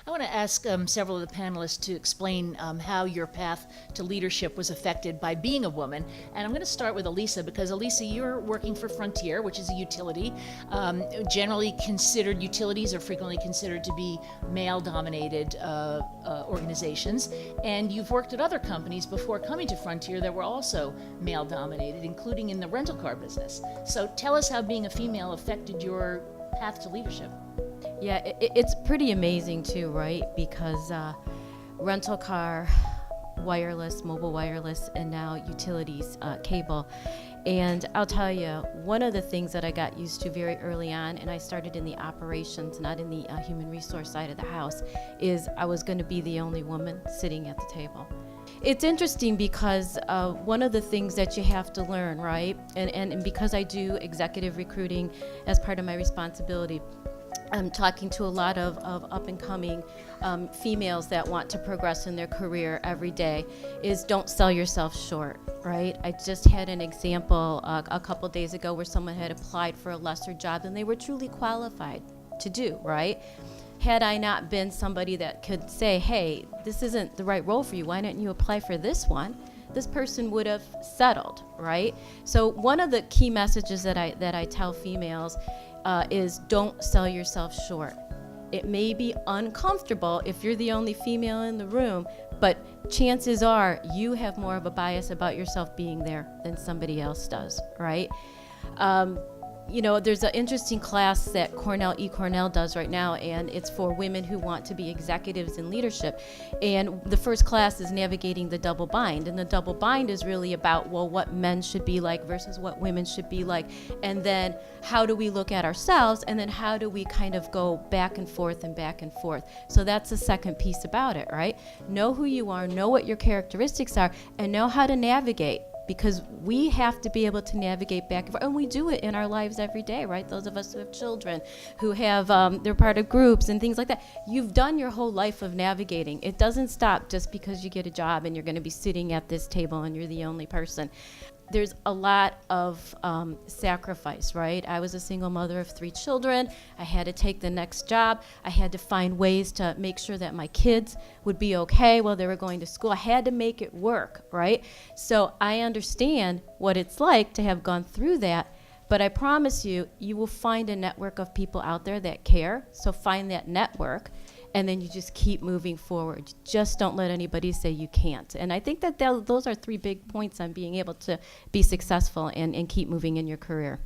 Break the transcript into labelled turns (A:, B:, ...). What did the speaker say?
A: I want to ask several of the panelists to explain how your path to leadership was affected by being a woman. And I'm going to start with Elisa, because Elisa, you're working for Frontier, which is a utility. Generally considered, utilities are frequently considered to be male-dominated organizations. And you've worked at other companies before coming to Frontier that were also male-dominated, including in the rental car business. So tell us how being a female affected your path to leadership.
B: Yeah, it's pretty amazing too, right? Because rental car, wireless, mobile wireless, and now utilities, cable. And I'll tell you, one of the things that I got used to very early on, and I started in the operations, not in the human resource side of the house, is I was going to be the only woman sitting at the table. It's interesting because one of the things that you have to learn, right? And because I do executive recruiting as part of my responsibility, I'm talking to a lot of up-and-coming females that want to progress in their career every day, is don't sell yourself short, right? I just had an example a couple days ago where someone had applied for a lesser job than they were truly qualified to do, right? Had I not been somebody that could say, hey, this isn't the right role for you, why don't you apply for this one? This person would have settled, right? So one of the key messages that I tell females is don't sell yourself short. It may be uncomfortable if you're the only female in the room, but chances are you have more of a bias about yourself being there than somebody else does, right? There's an interesting class that Cornell does right now, and it's for women who want to be executives in leadership. And the first class is navigating the double bind. And the double bind is really about, well, what men should be like versus what women should be like. And then how do we look at ourselves? And then how do we kind of go back and forth and back and forth? So that's the second piece about it, right? Know who you are, know what your characteristics are, and know how to navigate. Because we have to be able to navigate back and forth, and we do it in our lives every day, right? Those of us who have children, who have, they're part of groups and things like that. You've done your whole life of navigating. It doesn't stop just because you get a job and you're going to be sitting at this table and you're the only person. There's a lot of sacrifice, right? I was a single mother of 3 children. I had to take the next job. I had to find ways to make sure that my kids would be okay while they were going to school. I had to make it work, right? So I understand what it's like to have gone through that, but I promise you, you will find a network of people out there that care. So find that network, and then you just keep moving forward. Just don't let anybody say you can't. And I think that those are 3 big points on being able to be successful and keep moving in your career.